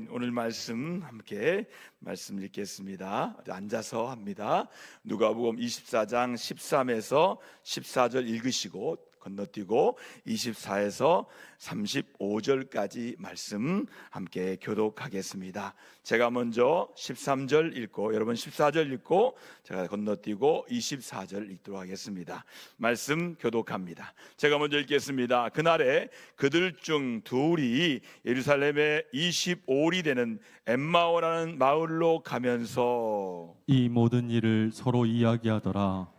아멘. 오늘 말씀 함께 말씀 읽겠습니다. 앉아서 합니다. 누가복음 24장 13에서 14절 읽으시고 건너뛰고 24에서 35절까지 말씀 함께 교독하겠습니다. 제가 먼저 13절 읽고 여러분 14절 읽고 제가 건너뛰고 24절 읽도록 하겠습니다. 말씀 교독합니다. 제가 먼저 읽겠습니다. 그날에 그들 중 둘이 예루살렘에 25일이 되는 엠마오라는 마을로 가면서 이 모든 일을 서로 이야기하더라.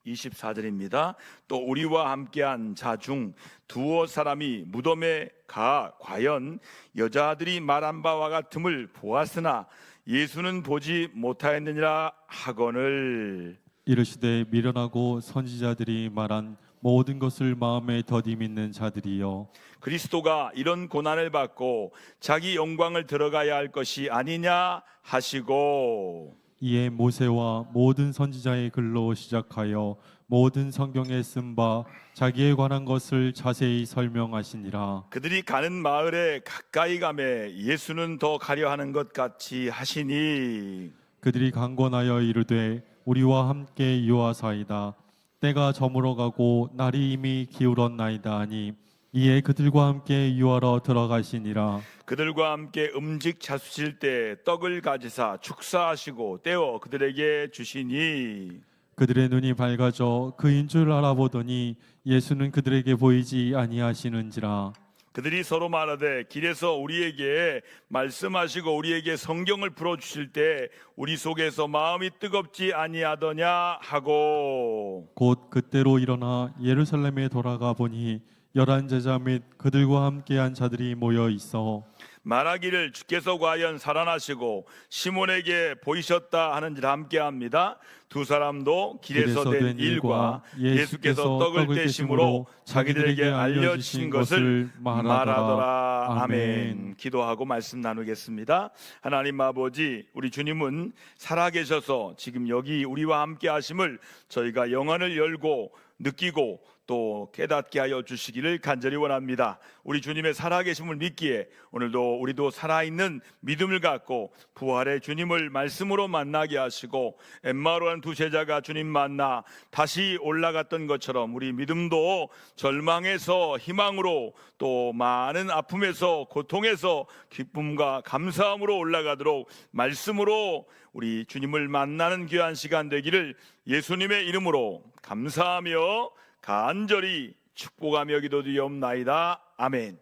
24절입니다. 또 우리와 함께한 자 중 두어 사람이 무덤에 가 과연 여자들이 말한 바와 같음을 보았으나 예수는 보지 못하였느니라 하거늘 이르시되 미련하고 선지자들이 말한 모든 것을 마음에 더디 믿는 자들이여, 그리스도가 이런 고난을 받고 자기 영광을 들어가야 할 것이 아니냐 하시고 이에 모세와 모든 선지자의 글로 시작하여 모든 성경에 쓴 바 자기에 관한 것을 자세히 설명하시니라. 그들이 가는 마을에 가까이 가매 예수는 더 가려 하는 것 같이 하시니 그들이 강권하여 이르되 우리와 함께 유하사이다. 때가 저물어 가고 날이 이미 기울었나이다 하니 이에 그들과 함께 유하러 들어가시니라. 그들과 함께 음식 잡수실 때 떡을 가지사 축사하시고 떼어 그들에게 주시니 그들의 눈이 밝아져 그인 줄 알아보더니 예수는 그들에게 보이지 아니하시는지라. 그들이 서로 말하되 길에서 우리에게 말씀하시고 우리에게 성경을 풀어주실 때 우리 속에서 마음이 뜨겁지 아니하더냐 하고 곧 그때로 일어나 예루살렘에 돌아가 보니 11 제자 및 그들과 함께한 자들이 모여 있어 말하기를 주께서 과연 살아나시고 시몬에게 보이셨다 하는지를 함께합니다. 두 사람도 길에서 된 일과 예수께서 떡을 떼심으로 자기들에게 알려주신 것을 말하더라. 아멘. 기도하고 말씀 나누겠습니다. 하나님 아버지, 우리 주님은 살아계셔서 지금 여기 우리와 함께 하심을 저희가 영안을 열고 느끼고 또 깨닫게 하여 주시기를 간절히 원합니다. 우리 주님의 살아계심을 믿기에 오늘도 우리도 살아있는 믿음을 갖고 부활의 주님을 말씀으로 만나게 하시고 엠마오라는 두 제자가 주님 만나 다시 올라갔던 것처럼 우리 믿음도 절망에서 희망으로 또 많은 아픔에서 고통에서 기쁨과 감사함으로 올라가도록 말씀으로 우리 주님을 만나는 귀한 시간 되기를 예수님의 이름으로 감사하며 간절히 축복하며 기도드리옵나이다. 아멘.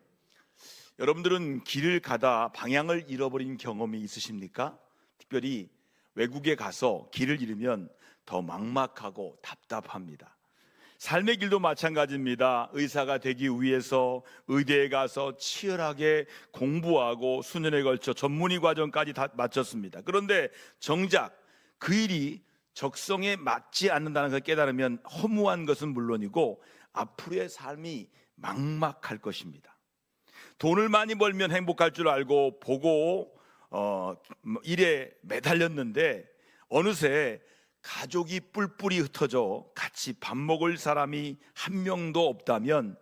여러분들은 길을 가다 방향을 잃어버린 경험이 있으십니까? 특별히 외국에 가서 길을 잃으면 더 막막하고 답답합니다. 삶의 길도 마찬가지입니다. 의사가 되기 위해서 의대에 가서 치열하게 공부하고 수년에 걸쳐 전문의 과정까지 다 마쳤습니다. 그런데 정작 그 일이 적성에 맞지 않는다는 걸 깨달으면 허무한 것은 물론이고 앞으로의 삶이 막막할 것입니다. 돈을 많이 벌면 행복할 줄 알고 보고 일에 매달렸는데 어느새 가족이 뿔뿔이 흩어져 같이 밥 먹을 사람이 한 명도 없다면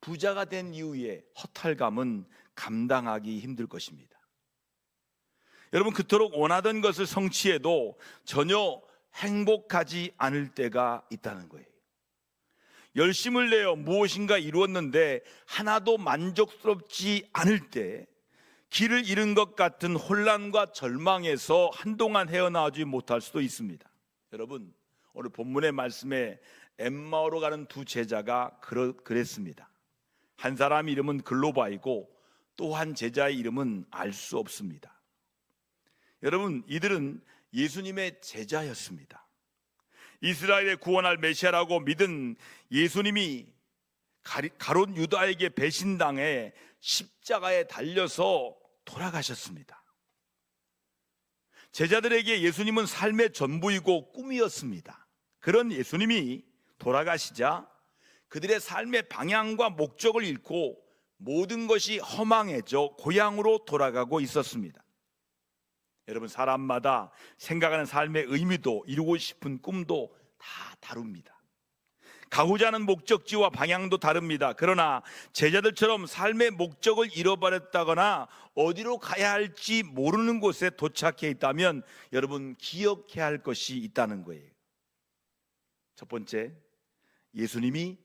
부자가 된 이후에 허탈감은 감당하기 힘들 것입니다. 여러분, 그토록 원하던 것을 성취해도 전혀 행복하지 않을 때가 있다는 거예요. 열심을 내어 무엇인가 이루었는데 하나도 만족스럽지 않을 때 길을 잃은 것 같은 혼란과 절망에서 한동안 헤어나오지 못할 수도 있습니다. 여러분, 오늘 본문의 말씀에 엠마오로 가는 두 제자가 그랬습니다. 한 사람 이름은 글로바이고 또 한 제자의 이름은 알 수 없습니다. 여러분, 이들은 예수님의 제자였습니다. 이스라엘의 구원할 메시아라고 믿은 예수님이 가롯 유다에게 배신당해 십자가에 달려서 돌아가셨습니다. 제자들에게 예수님은 삶의 전부이고 꿈이었습니다. 그런 예수님이 돌아가시자 그들의 삶의 방향과 목적을 잃고 모든 것이 허망해져 고향으로 돌아가고 있었습니다. 여러분, 사람마다 생각하는 삶의 의미도 이루고 싶은 꿈도 다 다릅니다. 가고자 하는 목적지와 방향도 다릅니다. 그러나 제자들처럼 삶의 목적을 잃어버렸다거나 어디로 가야 할지 모르는 곳에 도착해 있다면 여러분 기억해야 할 것이 있다는 거예요. 첫 번째, 예수님이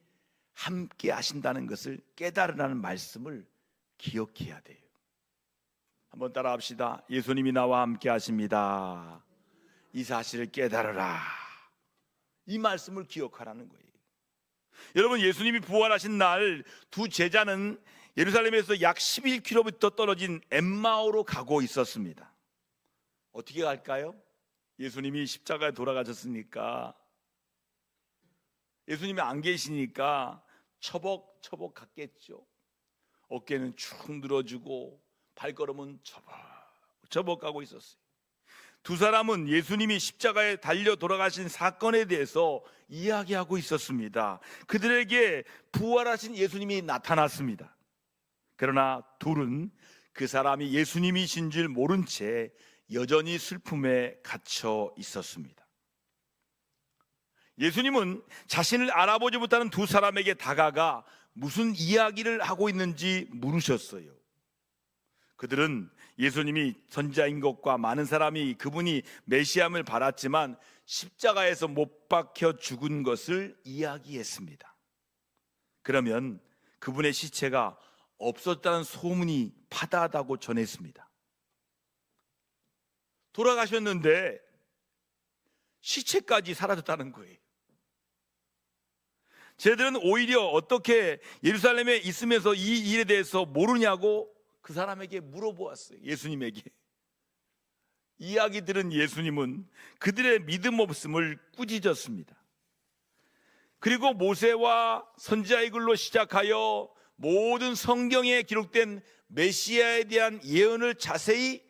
함께 하신다는 것을 깨달으라는 말씀을 기억해야 돼요. 한번 따라 합시다. 예수님이 나와 함께 하십니다. 이 사실을 깨달으라. 이 말씀을 기억하라는 거예요. 여러분, 예수님이 부활하신 날 두 제자는 예루살렘에서 약 11km 떨어진 엠마오로 가고 있었습니다. 어떻게 갈까요? 예수님이 십자가에 돌아가셨으니까, 예수님이 안 계시니까 처벅처벅 갔겠죠. 어깨는 축 늘어지고 발걸음은 처벅처벅 가고 있었어요. 두 사람은 예수님이 십자가에 달려 돌아가신 사건에 대해서 이야기하고 있었습니다. 그들에게 부활하신 예수님이 나타났습니다. 그러나 둘은 그 사람이 예수님이신 줄 모른 채 여전히 슬픔에 갇혀 있었습니다. 예수님은 자신을 알아보지 못하는 두 사람에게 다가가 무슨 이야기를 하고 있는지 물으셨어요. 그들은 예수님이 선지자인 것과 많은 사람이 그분이 메시아임을 바랐지만 십자가에서 못 박혀 죽은 것을 이야기했습니다. 그러면 그분의 시체가 없었다는 소문이 파다하다고 전했습니다. 돌아가셨는데 시체까지 사라졌다는 거예요. 쟤들은 오히려 어떻게 예루살렘에 있으면서 이 일에 대해서 모르냐고 그 사람에게 물어보았어요. 예수님에게. 이야기 들은 예수님은 그들의 믿음 없음을 꾸짖었습니다. 그리고 모세와 선지자의 글로 시작하여 모든 성경에 기록된 메시아에 대한 예언을 자세히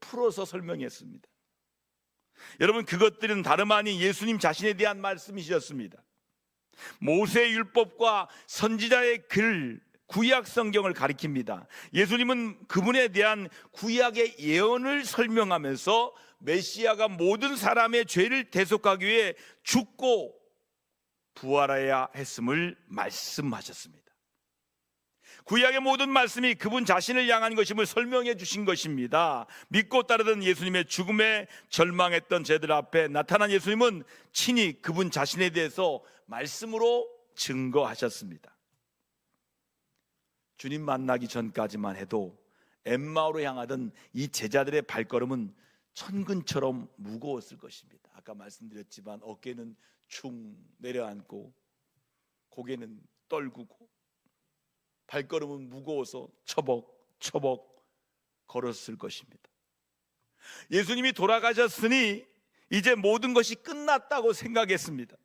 풀어서 설명했습니다. 여러분, 그것들은 다름 아닌 예수님 자신에 대한 말씀이셨습니다. 모세 율법과 선지자의 글, 구약 성경을 가리킵니다. 예수님은 그분에 대한 구약의 예언을 설명하면서 메시아가 모든 사람의 죄를 대속하기 위해 죽고 부활해야 했음을 말씀하셨습니다. 구약의 모든 말씀이 그분 자신을 향한 것임을 설명해 주신 것입니다. 믿고 따르던 예수님의 죽음에 절망했던 제들 앞에 나타난 예수님은 친히 그분 자신에 대해서 말씀으로 증거하셨습니다. 주님 만나기 전까지만 해도 엠마오로 향하던 이 제자들의 발걸음은 천근처럼 무거웠을 것입니다. 아까 말씀드렸지만 어깨는 축 내려앉고 고개는 떨구고 발걸음은 무거워서 처벅처벅 걸었을 것입니다. 예수님이 돌아가셨으니 이제 모든 것이 끝났다고 생각했습니다.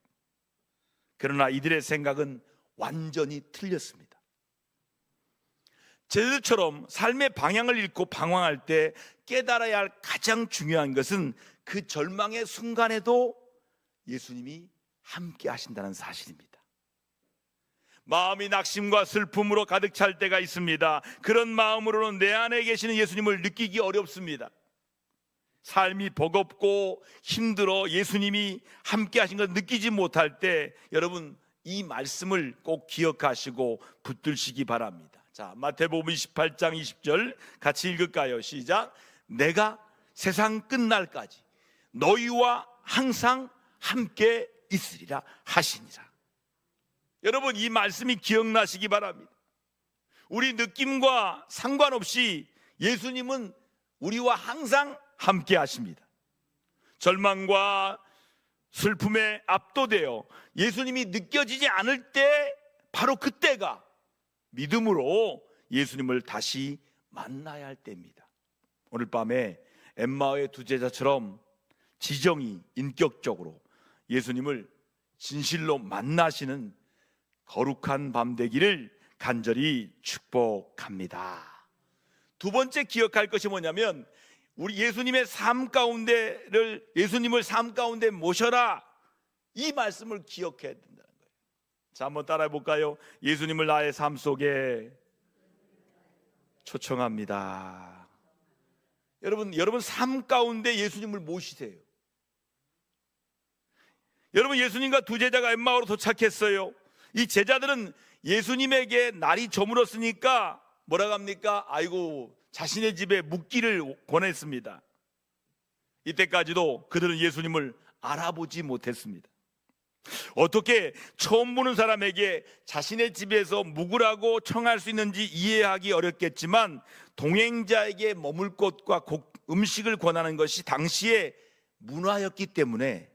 그러나 이들의 생각은 완전히 틀렸습니다. 제자들처럼 삶의 방향을 잃고 방황할 때 깨달아야 할 가장 중요한 것은 그 절망의 순간에도 예수님이 함께 하신다는 사실입니다. 마음이 낙심과 슬픔으로 가득 찰 때가 있습니다. 그런 마음으로는 내 안에 계시는 예수님을 느끼기 어렵습니다. 삶이 버겁고 힘들어 예수님이 함께 하신 걸 느끼지 못할 때 여러분 이 말씀을 꼭 기억하시고 붙들시기 바랍니다. 자, 마태복음 28장 20절 같이 읽을까요? 시작. 내가 세상 끝날까지 너희와 항상 함께 있으리라 하시니라. 여러분 이 말씀이 기억나시기 바랍니다. 우리 느낌과 상관없이 예수님은 우리와 항상 함께 하십니다. 절망과 슬픔에 압도되어 예수님이 느껴지지 않을 때 바로 그때가 믿음으로 예수님을 다시 만나야 할 때입니다. 오늘 밤에 엠마오의 두 제자처럼 지정이 인격적으로 예수님을 진실로 만나시는 거룩한 밤 되기를 간절히 축복합니다. 두 번째 기억할 것이 뭐냐면 우리 예수님의 삶 가운데를 예수님을 삶 가운데 모셔라 이 말씀을 기억해야 된다는 거예요. 자, 한번 따라해 볼까요? 예수님을 나의 삶 속에 초청합니다. 여러분 삶 가운데 예수님을 모시세요. 여러분, 예수님과 두 제자가 엠마오로 도착했어요. 이 제자들은 예수님에게 날이 저물었으니까 뭐라고 합니까? 아이고, 자신의 집에 묵기를 권했습니다. 이때까지도 그들은 예수님을 알아보지 못했습니다. 어떻게 처음 보는 사람에게 자신의 집에서 묵으라고 청할 수 있는지 이해하기 어렵겠지만, 동행자에게 머물 곳과 음식을 권하는 것이 당시의 문화였기 때문에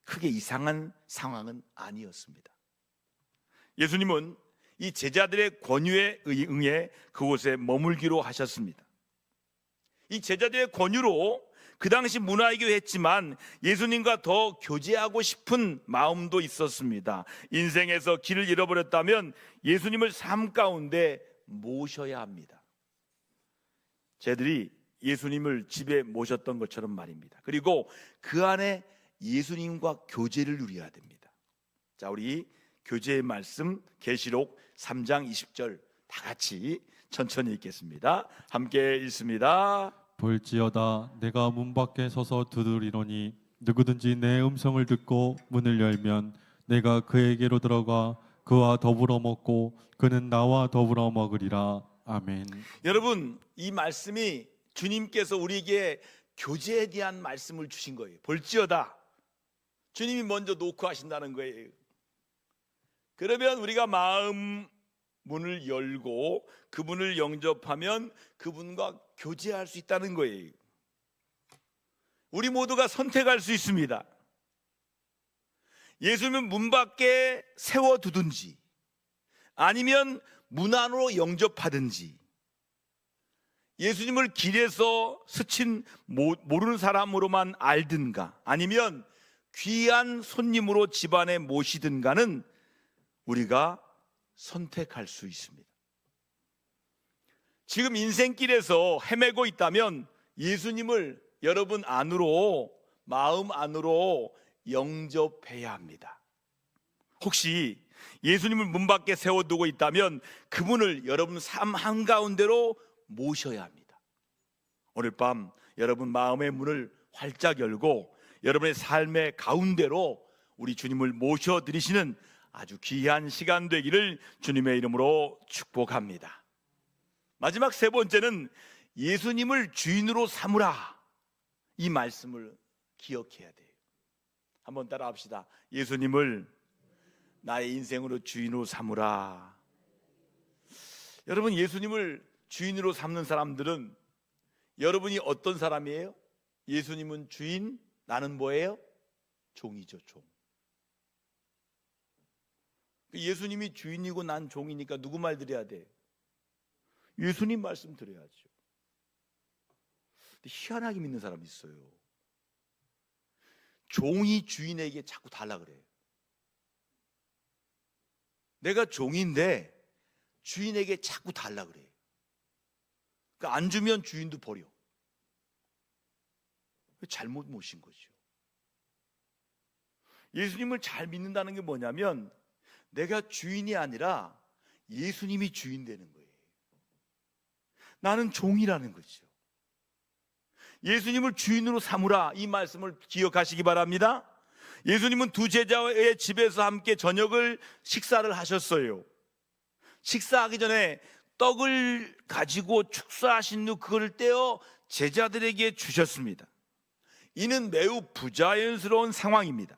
크게 이상한 상황은 아니었습니다. 예수님은 이 제자들의 권유에 응해 그곳에 머물기로 하셨습니다. 이 제자들의 권유로 그 당시 문화이기도 했지만 예수님과 더 교제하고 싶은 마음도 있었습니다. 인생에서 길을 잃어버렸다면 예수님을 삶 가운데 모셔야 합니다. 쟤들이 예수님을 집에 모셨던 것처럼 말입니다. 그리고 그 안에 예수님과 교제를 누려야 됩니다. 자, 우리 교제의 말씀 계시록 3장 20절 다 같이 천천히 읽겠습니다. 함께 읽습니다. 볼지어다 내가 문 밖에 서서 두드리노니 누구든지 내 음성을 듣고 문을 열면 내가 그에게로 들어가 그와 더불어 먹고 그는 나와 더불어 먹으리라. 아멘. 여러분, 이 말씀이 주님께서 우리에게 교제에 대한 말씀을 주신 거예요. 볼지어다, 주님이 먼저 놓고 하신다는 거예요. 그러면 우리가 마음 문을 열고 그분을 영접하면 그분과 교제할 수 있다는 거예요. 우리 모두가 선택할 수 있습니다. 예수님은 문 밖에 세워두든지 아니면 문 안으로 영접하든지, 예수님을 길에서 스친 모르는 사람으로만 알든가 아니면 귀한 손님으로 집안에 모시든가는 우리가 선택할 수 있습니다. 지금 인생길에서 헤매고 있다면 예수님을 여러분 안으로, 마음 안으로 영접해야 합니다. 혹시 예수님을 문 밖에 세워두고 있다면 그분을 여러분 삶 한가운데로 모셔야 합니다. 오늘 밤 여러분 마음의 문을 활짝 열고 여러분의 삶의 가운데로 우리 주님을 모셔드리시는 아주 귀한 시간 되기를 주님의 이름으로 축복합니다. 마지막 세 번째는 예수님을 주인으로 삼으라. 이 말씀을 기억해야 돼요. 한번 따라 합시다. 예수님을 나의 인생으로 주인으로 삼으라. 여러분, 예수님을 주인으로 삼는 사람들은 여러분이 어떤 사람이에요? 예수님은 주인, 나는 뭐예요? 종이죠, 종. 예수님이 주인이고 난 종이니까 누구 말 들어야 돼? 예수님 말씀 드려야죠. 근데 희한하게 믿는 사람이 있어요. 종이 주인에게 자꾸 달라 그래요. 내가 종인데 주인에게 자꾸 달라 그래요. 그러니까 안 주면 주인도 버려. 잘못 모신 거죠. 예수님을 잘 믿는다는 게 뭐냐면 내가 주인이 아니라 예수님이 주인 되는 거예요. 나는 종이라는 거죠. 예수님을 주인으로 삼으라, 이 말씀을 기억하시기 바랍니다. 예수님은 두 제자의 집에서 함께 저녁을 식사를 하셨어요. 식사하기 전에 떡을 가지고 축사하신 후 그걸 떼어 제자들에게 주셨습니다. 이는 매우 부자연스러운 상황입니다.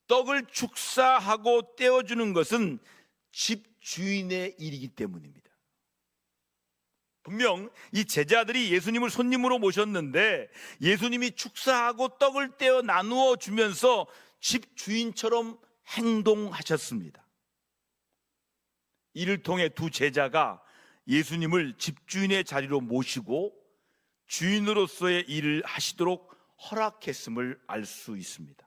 떡을 축사하고 떼어주는 것은 집주인의 일이기 때문입니다. 분명 이 제자들이 예수님을 손님으로 모셨는데 예수님이 축사하고 떡을 떼어 나누어 주면서 집주인처럼 행동하셨습니다. 이를 통해 두 제자가 예수님을 집주인의 자리로 모시고 주인으로서의 일을 하시도록 허락했음을 알 수 있습니다.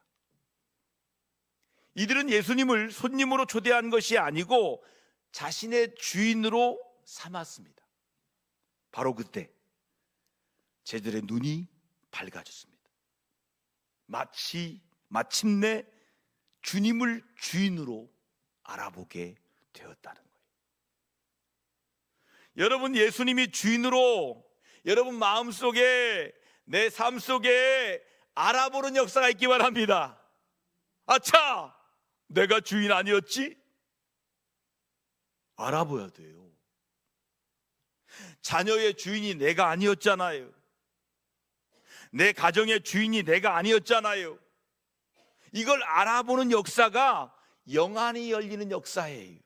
이들은 예수님을 손님으로 초대한 것이 아니고 자신의 주인으로 삼았습니다. 바로 그때 제자들의 눈이 밝아졌습니다. 마침내 주님을 주인으로 알아보게 되었다는 거예요. 여러분, 예수님이 주인으로 여러분 마음속에, 내 삶 속에 알아보는 역사가 있기 바랍니다. 아차! 내가 주인 아니었지? 알아봐야 돼요. 자녀의 주인이 내가 아니었잖아요. 내 가정의 주인이 내가 아니었잖아요. 이걸 알아보는 역사가 영안이 열리는 역사예요.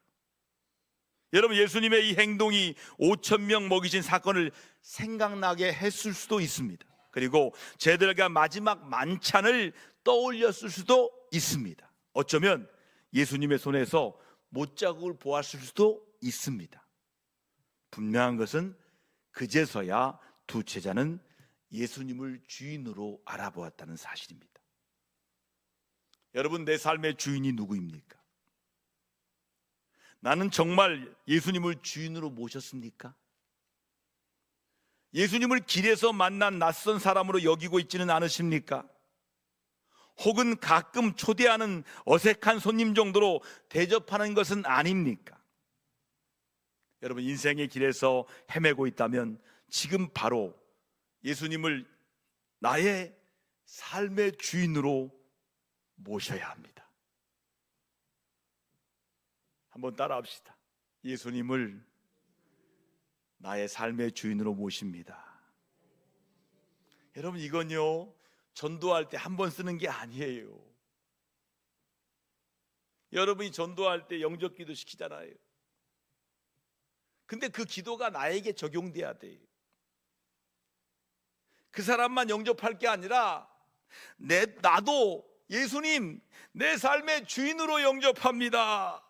여러분, 예수님의 이 행동이 5,000명 먹이신 사건을 생각나게 했을 수도 있습니다. 그리고 제들과 마지막 만찬을 떠올렸을 수도 있습니다. 어쩌면 예수님의 손에서 못자국을 보았을 수도 있습니다. 분명한 것은 그제서야 두 제자는 예수님을 주인으로 알아보았다는 사실입니다. 여러분, 내 삶의 주인이 누구입니까? 나는 정말 예수님을 주인으로 모셨습니까? 예수님을 길에서 만난 낯선 사람으로 여기고 있지는 않으십니까? 혹은 가끔 초대하는 어색한 손님 정도로 대접하는 것은 아닙니까? 여러분, 인생의 길에서 헤매고 있다면 지금 바로 예수님을 나의 삶의 주인으로 모셔야 합니다. 한번 따라합시다. 예수님을 나의 삶의 주인으로 모십니다. 여러분, 이건요, 전도할 때 한 번 쓰는 게 아니에요. 여러분이 전도할 때 영접기도 시키잖아요. 근데 그 기도가 나에게 적용돼야 돼요. 그 사람만 영접할 게 아니라 나도 예수님 내 삶의 주인으로 영접합니다.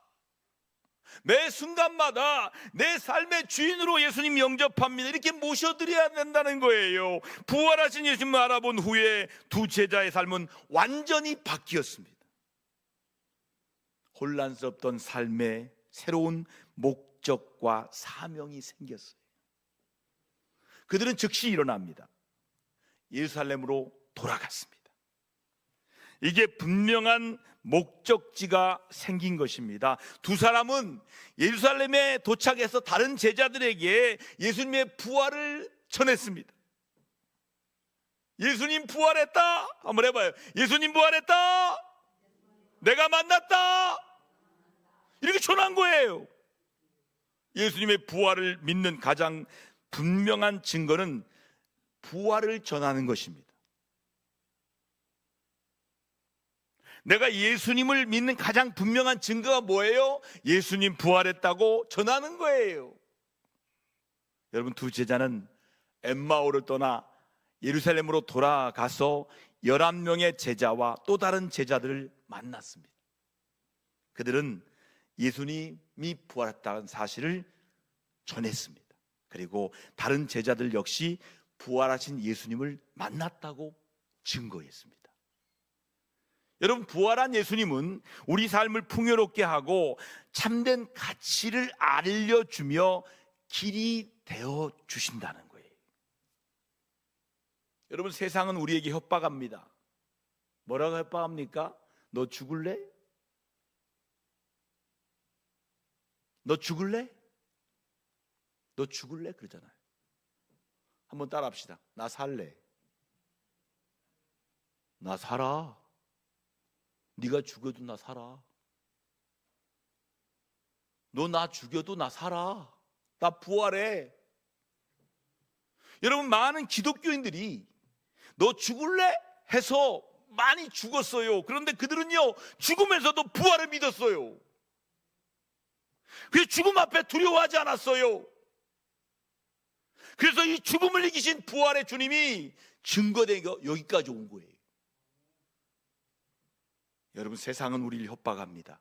매 순간마다 내 삶의 주인으로 예수님 영접합니다. 이렇게 모셔드려야 된다는 거예요. 부활하신 예수님을 알아본 후에 두 제자의 삶은 완전히 바뀌었습니다. 혼란스럽던 삶에 새로운 목적과 사명이 생겼어요. 그들은 즉시 일어납니다. 예루살렘으로 돌아갔습니다. 이게 분명한 목적지가 생긴 것입니다. 두 사람은 예루살렘에 도착해서 다른 제자들에게 예수님의 부활을 전했습니다. 예수님 부활했다. 한번 해봐요. 예수님 부활했다. 내가 만났다. 이렇게 전한 거예요. 예수님의 부활을 믿는 가장 분명한 증거는 부활을 전하는 것입니다. 내가 예수님을 믿는 가장 분명한 증거가 뭐예요? 예수님 부활했다고 전하는 거예요. 여러분, 두 제자는 엠마오를 떠나 예루살렘으로 돌아가서 11명의 제자와 또 다른 제자들을 만났습니다. 그들은 예수님이 부활했다는 사실을 전했습니다. 그리고 다른 제자들 역시 부활하신 예수님을 만났다고 증거했습니다. 여러분, 부활한 예수님은 우리 삶을 풍요롭게 하고 참된 가치를 알려주며 길이 되어 주신다는 거예요. 여러분, 세상은 우리에게 협박합니다. 뭐라고 협박합니까? 너 죽을래? 너 죽을래? 너 죽을래? 그러잖아요. 한번 따라합시다. 나 살래. 나 살아. 네가 죽여도 나 살아. 너 나 죽여도 나 살아. 나 부활해. 여러분, 많은 기독교인들이 너 죽을래? 해서 많이 죽었어요. 그런데 그들은요, 죽으면서도 부활을 믿었어요. 그래서 죽음 앞에 두려워하지 않았어요. 그래서 이 죽음을 이기신 부활의 주님이 증거되고 여기까지 온 거예요. 여러분, 세상은 우리를 협박합니다.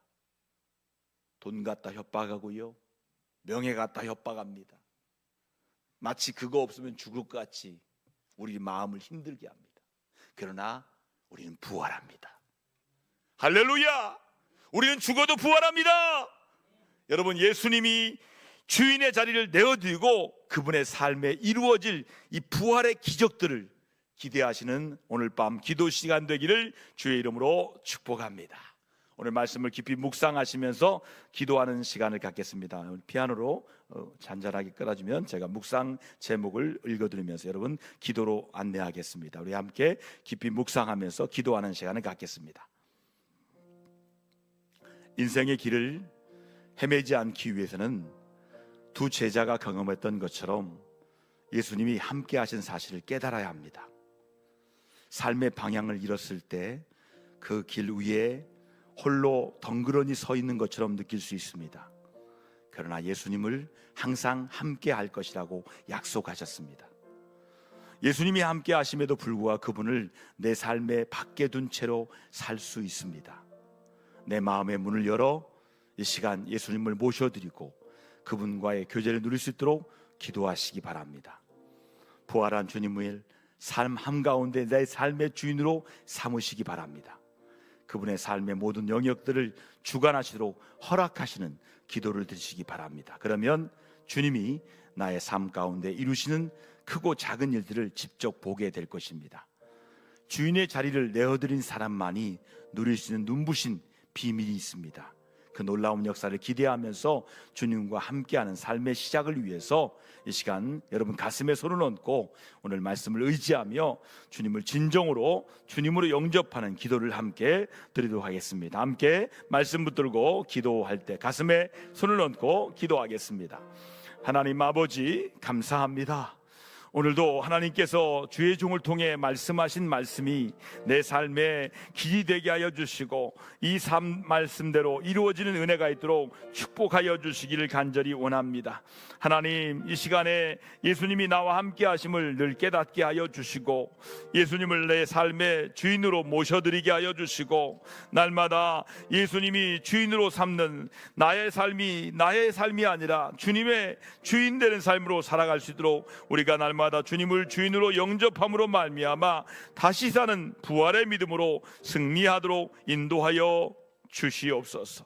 돈 갖다 협박하고요, 명예 갖다 협박합니다. 마치 그거 없으면 죽을 것 같이 우리 마음을 힘들게 합니다. 그러나 우리는 부활합니다. 할렐루야! 우리는 죽어도 부활합니다. 여러분, 예수님이 주인의 자리를 내어드리고 그분의 삶에 이루어질 이 부활의 기적들을 기대하시는 오늘 밤 기도 시간 되기를 주의 이름으로 축복합니다. 오늘 말씀을 깊이 묵상하시면서 기도하는 시간을 갖겠습니다. 피아노로 잔잔하게 끌어주면 제가 묵상 제목을 읽어드리면서 여러분 기도로 안내하겠습니다. 우리 함께 깊이 묵상하면서 기도하는 시간을 갖겠습니다. 인생의 길을 헤매지 않기 위해서는 두 제자가 경험했던 것처럼 예수님이 함께 하신 사실을 깨달아야 합니다. 삶의 방향을 잃었을 때 그 길 위에 홀로 덩그러니 서 있는 것처럼 느낄 수 있습니다. 그러나 예수님을 항상 함께 할 것이라고 약속하셨습니다. 예수님이 함께 하심에도 불구하고 그분을 내 삶에 밖에 둔 채로 살 수 있습니다. 내 마음의 문을 열어 이 시간 예수님을 모셔드리고 그분과의 교제를 누릴 수 있도록 기도하시기 바랍니다. 부활한 주님을 삶 한가운데 내 삶의 주인으로 삼으시기 바랍니다. 그분의 삶의 모든 영역들을 주관하시도록 허락하시는 기도를 드리시기 바랍니다. 그러면 주님이 나의 삶 가운데 이루시는 크고 작은 일들을 직접 보게 될 것입니다. 주인의 자리를 내어드린 사람만이 누릴 수 있는 눈부신 비밀이 있습니다. 그 놀라운 역사를 기대하면서 주님과 함께하는 삶의 시작을 위해서 이 시간 여러분 가슴에 손을 얹고 오늘 말씀을 의지하며 주님을 진정으로 주님으로 영접하는 기도를 함께 드리도록 하겠습니다. 함께 말씀 붙들고 기도할 때 가슴에 손을 얹고 기도하겠습니다. 하나님 아버지, 감사합니다. 오늘도 하나님께서 주의 종을 통해 말씀하신 말씀이 내 삶에 길이 되게 하여 주시고 이 삶 말씀대로 이루어지는 은혜가 있도록 축복하여 주시기를 간절히 원합니다. 하나님, 이 시간에 예수님이 나와 함께 하심을 늘 깨닫게 하여 주시고 예수님을 내 삶의 주인으로 모셔드리게 하여 주시고 날마다 예수님이 주인으로 삼는 나의 삶이 아니라 주님의 주인 되는 삶으로 살아갈 수 있도록 우리가 날마다 주님을 주인으로 영접함으로 말미암아 다시 사는 부활의 믿음으로 승리하도록 인도하여 주시옵소서.